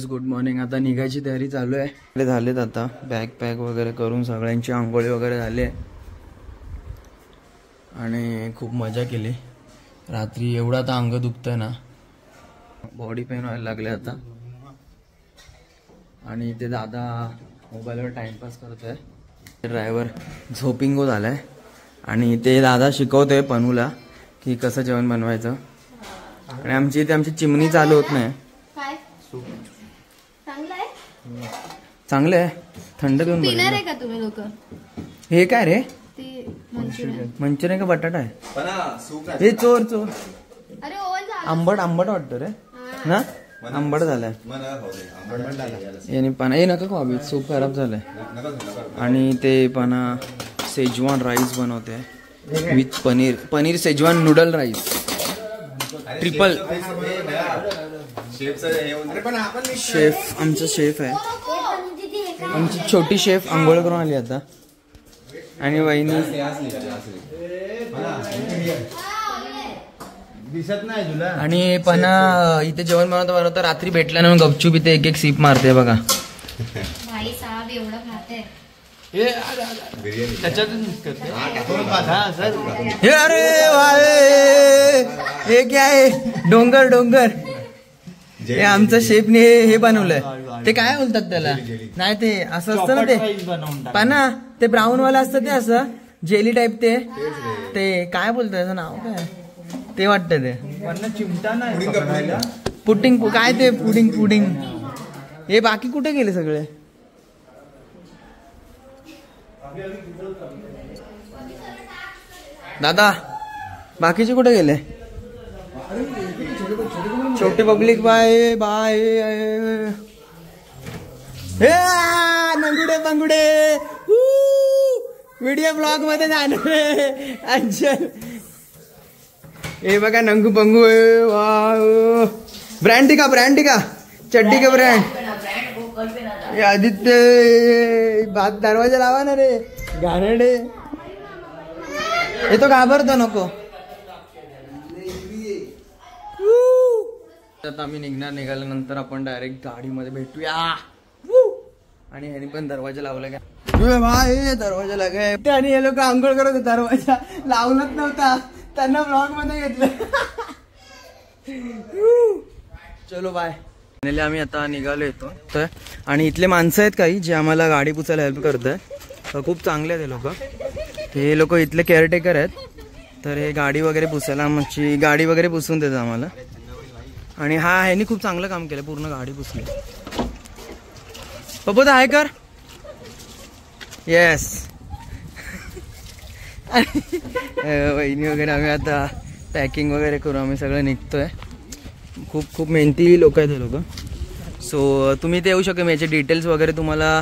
Good morning. आता निघायची तयारी चालू आहे. झालेत आता बॅग पॅक वगैरे करून सगळ्यांची आंघोळी वगैरे झाली आणि खूप मजा केली रात्री. एवढा आता अंग दुखतंय ना, बॉडी पेन व्हायला लागले आता. आणि ते दादा मोबाईलवर टाइमपास करतोय. ड्रायव्हर झोपिंगो झालाय आणि ते दादा शिकवतोय पनूला की कसं जेवण बनवायचं. आणि आमची इथे आमची चिमणी चालू होत नाही. चांगलं आहे. थंड घेऊन पिणार आहे का तुम्ही लोक? हे काय रे? मंचुरियन का बटाटा आहे? हे चोर चोर. अरे आंबट आंबट वाटतं रे ना. आंबट झालाय याने पाना. हे नका खाऊ, सूप खराब झालंय. आणि ते पाना शेजवान राईस बनवते with paneer. Paneer Schezwan noodle rice triple. Chef आमचं शेफ आहे. आमची छोटी शेफ आंघोळ करून आली आता. आणि वहिनी दिसत नाही तुला. आणि पण इथे जेवण बनवता रात्री भेटला ना, गपचूप इथे एक एक सीप मारते बघा. भाई साहब एवढं खाते. अरे हे क्या आहे? डोंगर डोंगर. हे आमचं शेफने हे बनवलंय. ते काय बोलतात त्याला? नाही ते असं असतं ना, ते पाना ते ब्राऊन वाला असतं ते असं जेली टाईप. ते काय बोलतात त्याचं नाव काय ते वाटतं ते चिमटा नाही पुडिंग. काय ते पुडिंग पुडिंग. हे बाकी कुठे गेले सगळे? दादा बाकीचे कुठे गेले? छोटे पब्लिक बाय बाय. नंगुडे पंगुडे व्हिडिओ ब्लॉग मध्ये जाणार. अंचल हे बघा नंगू पंगू. ब्रँड का ब्रँड का चड्डी का ब्रँड. आदित्य भात दरवाजा लावा ना रे घाणेरडे. हे तो घाबरतो नको. आता आम्ही निघाल्यानंतर आपण डायरेक्ट गाडीमध्ये भेटूया. आणि ह्यानी पण दरवाजा लावला का भाई? दरवाजा लागाय. आणि हे लोक आंघोळ करत होते. दरवाजा लावलाच नव्हता, त्यांना ब्लॉग मध्ये घेतलं. चलो बाय. आम्ही आता निघालो येतो तर. आणि इथले माणसं आहेत काही जे आम्हाला गाडी पुसायला हेल्प करतात. खूप चांगले आहेत हे लोक. हे लोक इथले केअरटेकर आहेत. तर हे गाडी वगैरे पुसायला आमची गाडी वगैरे पुसून देतात आम्हाला. आणि ह्यानी खूप चांगलं काम केलं, पूर्ण गाडी पुसली. पप्पू तर आहे कर. येस. वहिनी वगैरे आम्ही आता पॅकिंग वगैरे करू. आम्ही सगळं निघतोय. खूप खूप मेहनती लोक आहेत हे लोक. सो तुम्ही ते येऊ शकता. मी याचे डिटेल्स वगैरे तुम्हाला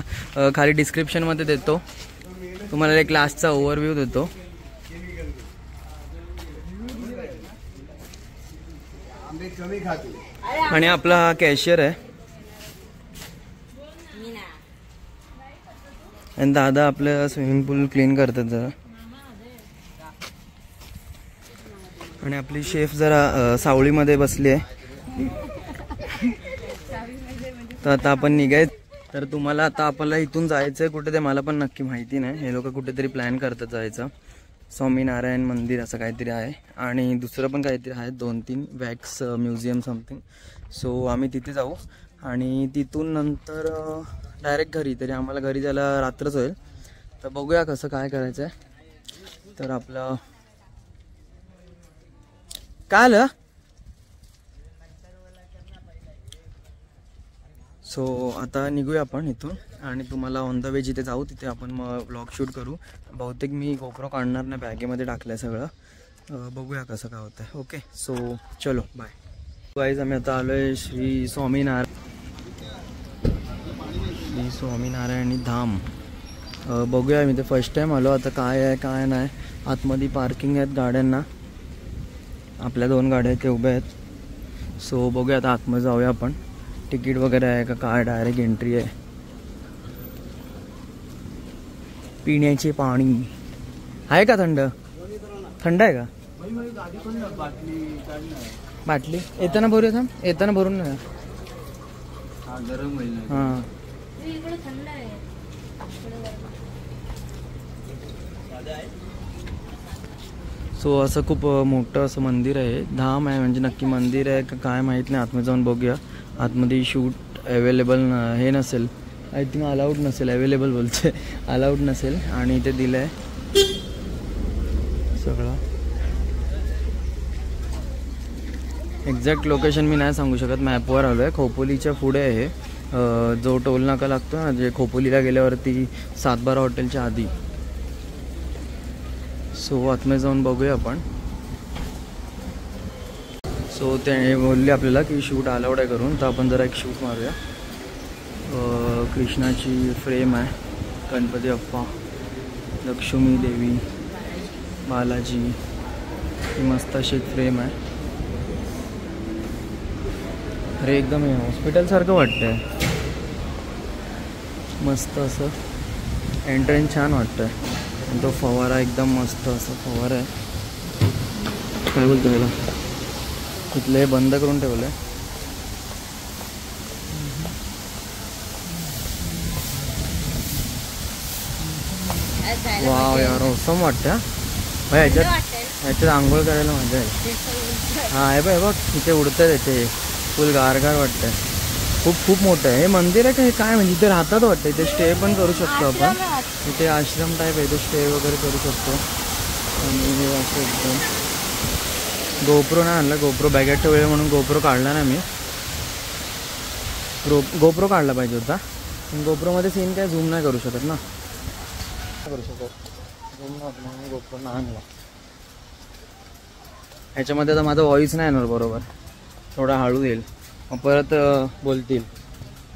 खाली डिस्क्रिप्शनमध्ये देतो. तुम्हाला एक क्लासचा ओव्हरव्ह्यू देतो. आणि आपला हा कॅशियर आहे. आणि दादा आपलं स्विमिंग पूल क्लीन करतात जरा. आणि आपली शेफ जरा सावळीमध्ये बसली आहे. तर आता आपण निघायचं. तर तुम्हाला आता आपल्याला इथून जायचंय कुठे ते मला पण नक्की माहिती नाही. हे लोक कुठेतरी प्लॅन करतात जायचं. स्वामीनारायण मंदिर असं काहीतरी आहे. आणि दुसरं पण काहीतरी आहे 2-3 वॅक्स म्युझियम समथिंग. सो आम्ही तिथे जाऊ. आणि तिथून नंतर डायरेक्ट घरी. तरी आम्हाला घरी जायला रात्रच होईल. तर बघूया कसं काय करायचं आहे. तर आपलं काय आलं. सो आता निघूया आपण इथून. आणि तुम्हाला ऑन द वे जिथे जाऊ तिथे आपण मग व्लॉग शूट करू. बहुतेक मी गोप्रो काढणार नाही, बॅगेमध्ये टाकलं आहे सगळं. बघूया कसं काय होतं आहे. ओके सो चलो बाय गाईज. आम्ही आता आलो आहे श्री स्वामीनारायणी धाम. बघूया. मी ते फर्स्ट टाईम आलो. आता काय आहे काय नाही. आतमध्ये पार्किंग आहेत गाड्यांना. आपल्या 2 गाड्या ते उभ्या आहेत. सो बघूया आता आतमध्ये जाऊया आपण. तिकीट वगैरे आहे का काय? डायरेक्ट एंट्री आहे. पिण्याचे पाणी आहे का? थंड थंड आहे का? बाटली येताना भरूया. थांब येताना भरून ना. हां इकडे थंड आहे. सो असं खूप मोठं असं मंदिर आहे. धाम आहे म्हणजे नक्की मंदिर आहे का काय माहीत नाही. आतमध्ये जाऊन बघूया. आतमध्ये शूट अवेलेबल हे नसेल, आय थिंक अलाउड नसेल, अवेलेबल बोलते अलाउड नसेल. आणि इथे दिलं आहे सगळं. एक्झॅक्ट लोकेशन मी नाही सांगू शकत, मॅपवर आलो आहे. खोपोलीच्या पुढे आहे, जो टोल नाका लागतो ना, जे खोपोलीला गेल्यावरती 7-12 हॉटेलच्या आधी. सो आतमध्ये जाऊन बघूया आपण. सो ते बोलले आपल्याला की शूट अलाउड आहे करून, तर आपण जरा एक शूट मारूया. कृष्णाची फ्रेम आहे, गणपती बाप्पा, लक्ष्मी देवी, बालाजी, ही मस्त अशी एक फ्रेम आहे. अरे एकदम हॉस्पिटलसारखं वाटतंय, मस्त असं एंट्रन्स छान वाटतंय. आणि तो फवारा एकदम मस्त असा फवारा आहे. काय बोलतो त्याला, तिथले बंद करून ठेवलं आहे. वाव यार औसम वाटतं भाई. ह्याच्यात आंघोळ करायला मजा आहे. हा आहे बघ इथे उडतं, त्याचे फुल गारगार वाटतंय. खूप मोठं आहे हे मंदिर आहे का हे काय, म्हणजे इथे राहतात वाटतं. इथे स्टे पण करू शकतो आपण. इथे आश्रम टाईप आहे, इथे स्टे वगैरे करू शकतो. आणि हे असं एकदम गोप्रो नाही आणला, गोप्रो बॅगेट ठेवलेला म्हणून गोप्रो काढला ना मी. गोप्रो काढला पाहिजे होता, पण गोप्रोमध्ये सीन काय झूम नाही करू शकत ना, करू शकत झूम नव्हतं म्हणून गोप्रो नाही आणला. ह्याच्यामध्ये आता माझा व्हॉइस नाही येणार बरोबर, थोडा हळू येईल. मग परत बोलतील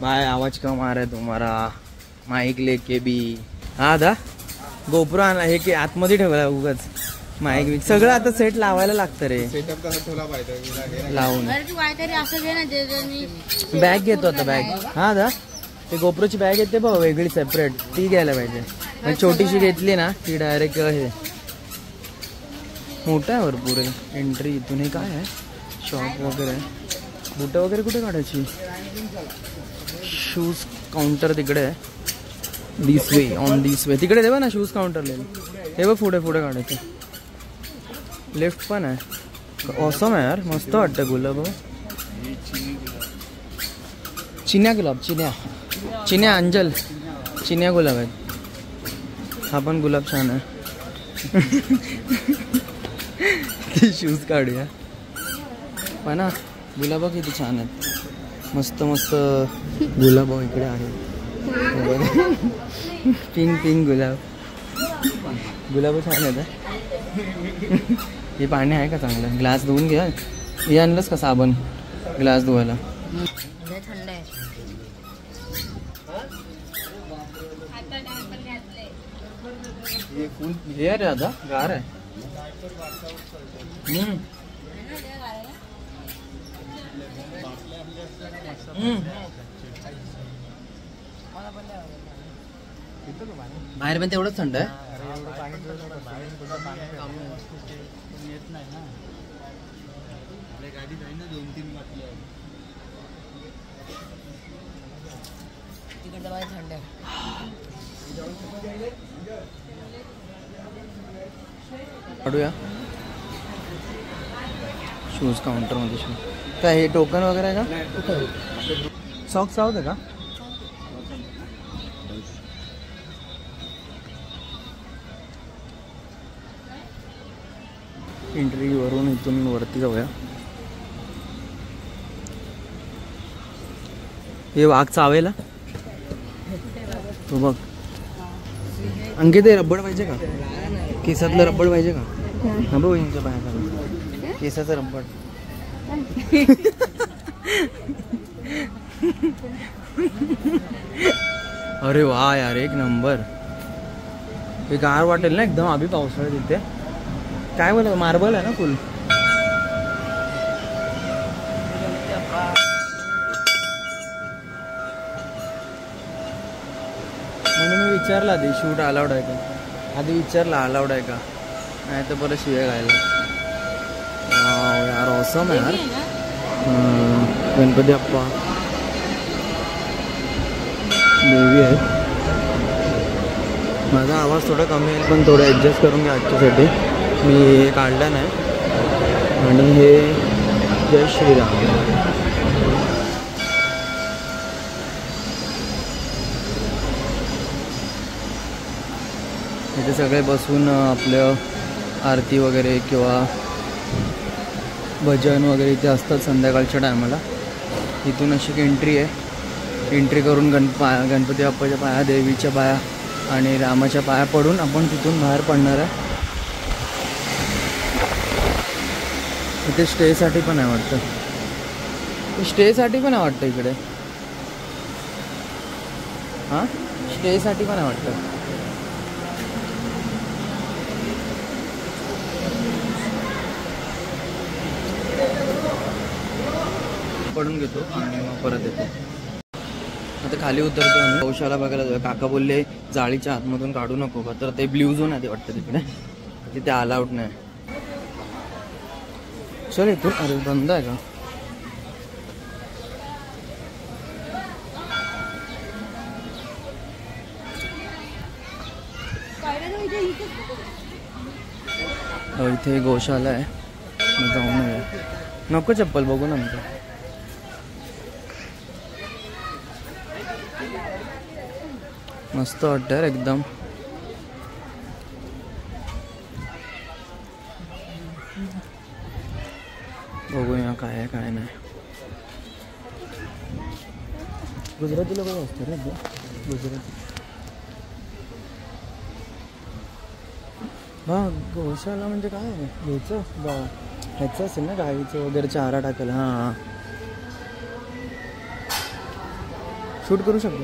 बाय आवाज कम आ रहा है तुम्हारा, माईक लेके भी. हा दा गोप्रो आणला हे की आतमध्ये ठेवला उगाच माईक बिक सगळं. आता सेट लावायला लागतं रे, लावून बॅग घेतो आता बॅग. हा दा ते गोप्रोची बॅग येते बघ वेगळी सेपरेट, ती घ्यायला पाहिजे. आणि छोटीशी घेतली ना ती डायरेक्ट हे मोठं आहे भरपूर आहे. एंट्री इथून हे काय आहे, शॉप वगैरे आहे. बुटं वगैरे कुठे काढायची, शूज काउंटर तिकडे आहे. This way, on this way तिकडे देवा ना शूज काउंटर लिहिलं हे बघ. पुढे काढायचं. लेफ्ट पण आहे. ऑसम आहे यार, मस्त वाटतं. गुलाब चिन्या गुलाब, चिन्या अंजल, चिन्या गुलाब आहेत. हा पण गुलाब छान आहे. शूज काढूया पण ना. गुलाब किती छान आहेत, मस्त गुलाब इकडे आहे. पिंक गुलाब छान आहेत. हे पाणी आहे का चांगलं, ग्लास धुवून घ्या. हे आणलंच का साबण ग्लास धुवायला. थंड आहे. हे अरे दादा गार आहे. बाहेर पण तेवढंच थंड आहे. काढूया शूज काउंटर मध्ये. काय हे टोकन वगैरे आहे का, सॉक्स आहोत का. एंट्री वरून इथून वरती जाऊया. हे वाघ चावेला तो बघ. अंकित ते रब्बड पाहिजे का, केसातलं रब्बड पाहिजे का. हा बघ यांच्या पायाला केसाचं रब्बड. अरे वा यार एक नंबर. हे गार वाटेल ना एकदम अभि पावसाळ्यात. तिथे काय बोल मार्बल आहे ना फुल. म्हणून मी विचारला आधी शूट अलाउड आहे का, आधी विचारला अलाउड आहे का, नाही तर परत शिव्या गायला. यार ऑसम आहे यार. गणपती बाप्पा देवी आहे. माझा आवाज थोडा कमी येईल पण थोडं ॲडजस्ट करून घ्या आजच्यासाठी. मी हे काढलं नाही. आणि हे जय श्रीराम. इथे सगळे बसून आपलं आरती वगैरे किंवा भजन वगैरे इथे असतात संध्याकाळच्या टायमाला. इथून अशी एंट्री आहे. एंट्री करून गणपती बाप्पाच्या पाया, देवीच्या पाया आणि रामाच्या पाया पडून आपण तिथून बाहेर पडणार आहे. इथे स्टेसाठी पण आहे वाटतं. स्टेसाठी पण आहे वाटतं इकडे. हां, स्टेसाठी पण आहे वाटतं. पडून घेतो आणि मग परत येतो. आता खाली उतरतो आम्ही. गौशाला बघायला जाऊया. काका बोलले जाळीच्या आतमधून काढू नको का, तर ते ब्ल्यू झोन आहे ते वाटतं तिकडे, तिथे अलाउड नाही. चल इथून. अरे बंद आहे का? इथे गौशाला आहे. जाऊन येऊया. नको चप्पल, बघू ना आमचं. मस्त वाटतं यार एकदम. बघूया काय आहे काय नाही. गुजराती लोक असतं रे गुजराती. हां, गौशाला म्हणजे काय आहे? ह्याचं असेल ना, गाईचं वगैरे चारा टाकायला. हां, शूट करू शकतो.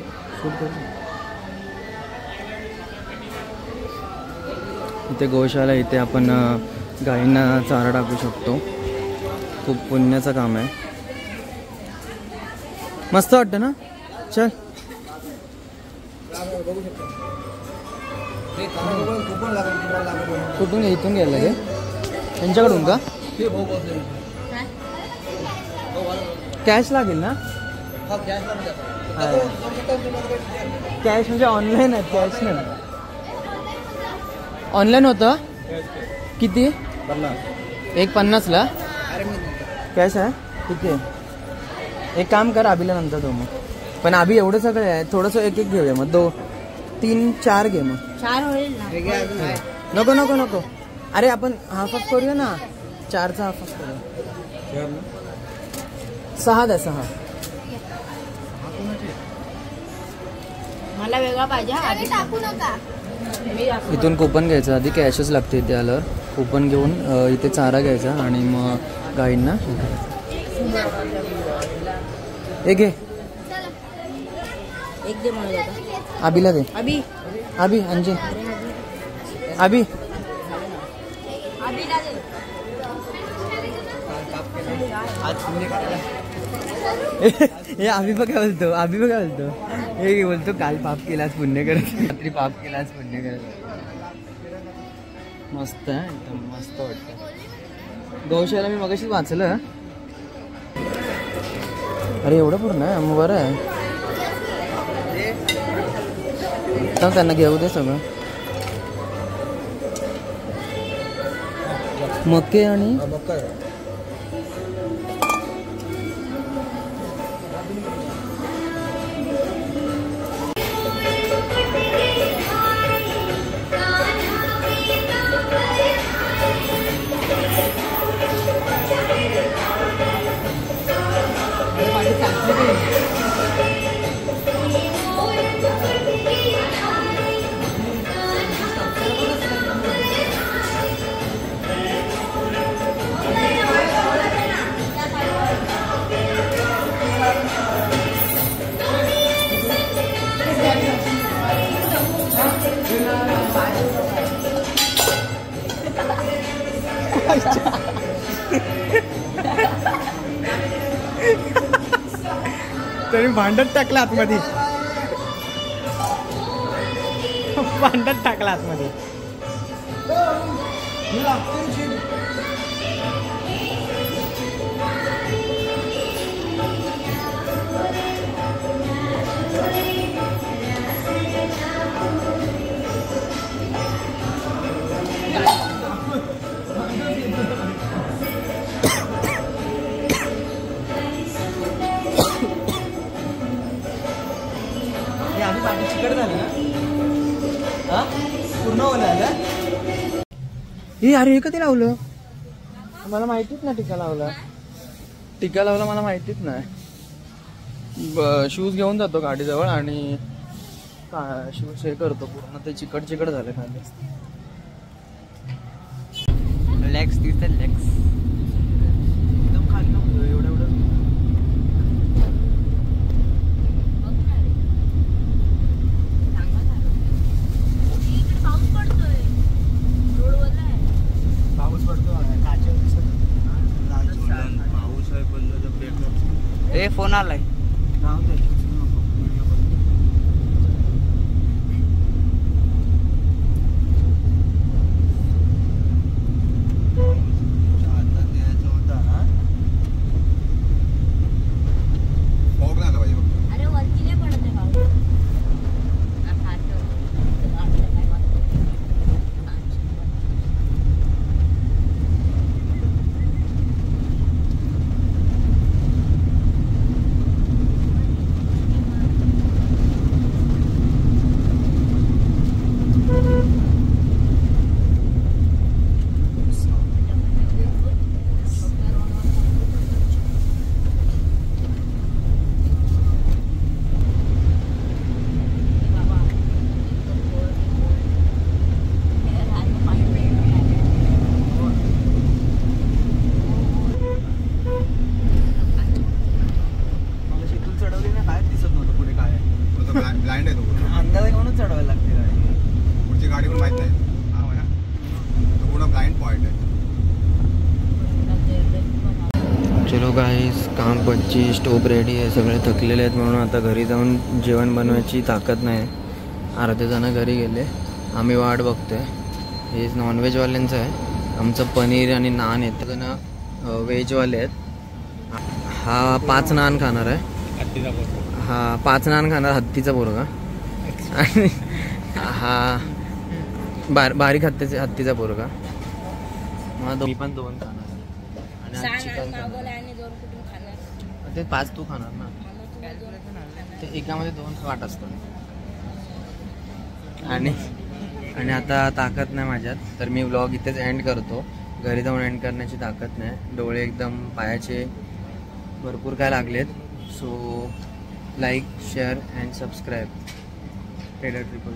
इथे गौशाला, इथे आपण गाईंना चारा टाकू शकतो. खूप पुण्याचं काम आहे. मस्त वाटतं ना. चल. कुठून? इथून गेलं गे त्यांच्याकडून का? कॅश लागेल ना? कॅश म्हणजे ऑनलाईन आहे, कॅश नाही. ऑनलाईन होतं. किती? 1.50ला कॅश आहे. किती आहे? एक काम कर, आबीला नंतर तो. मग पण आबी एवढं सगळे आहे, थोडंसं एक एक घेऊया. मग 2, 3, 4 घे. मग 4 होईल ना. नको. अरे आपण हाफ ऑफ करूया ना. 4चा हाफ ऑफ करूया. 6 द्या. 6 मला वेगळा पाहिजे. टाकू नका. इथून कुपन घ्यायचं. आधी कॅशच लागते इथे आल्यावर. कुपन घेऊन इथे चारा घ्यायचा आणि मग गाईंना एक घे. एक दे म्हणत होता. आबीला दे. आबी अंजे. आबी हे आबी बघा बोलतो. हे बोलतो काल पाप केलास पुण्य करत, रात्री पाप केलास पुण्य करत. मस्त आहे एकदम. मस्त वाटतं. गौशाला मी मगाशीच वाचलं. अरे एवढं पूर्ण आहे. मग बरं आहे. तर त्यांना घेऊ दे सगळं. मके आणि तरी भांडत टाकला आतमध्ये. भांडत टाकला आतमध्ये. पाणी पाणी चिकट झालं ना हा पूर्ण होणार हे अरे हे कधी लावलं मला माहितीच ना टिका लावला मला माहितीच नाही शूज घेऊन जातो गाडीजवळ आणि शूज हे करतो पूर्ण ते चिकट झालं खाली लेग्स दिसतात लेग्स एकदम खाली नको एवढं पाऊस पडतो काचेवर दिसत पाऊस आहे पण ए फोन आलाय ब्लाइंड आहे तो अंदाज घेऊनच चढवायला लागते गाडी पुढची गाडी पण माहित नाही हा म्हणा तो पूर्ण ब्लाइंड पॉइंट आहे चलो गाईस काम पच्ची स्टोव रेडी आहे सगळे थकलेले आहेत म्हणून आता घरी जाऊन जेवण बनवायची ताकद नाही अर्धे जण घरी गेले आम्ही वाट बघतोय हे नॉनव्हेजवाल्यांचं आहे आमचं पनीर आणि नान आहेत जण व्हेजवाले आहेत हा 5 नान खाणार आहे हा 5 नान खाणार हत्तीचा पोरगा आणि हा बारीक हत्तीचा पोरगा मग मी पण 2 खाणार आणि चिकन ते 5 तू खाणार ना ते एकामध्ये 2 वाट असतात आणि आता ताकद नाही माझ्यात तर मी व्लॉग इथेच एंड करतो घरी जाऊन एंड करण्याची ताकद नाही डोळे एकदम पायाचे भरपूर काय लागलेत so like share and subscribe tailor triple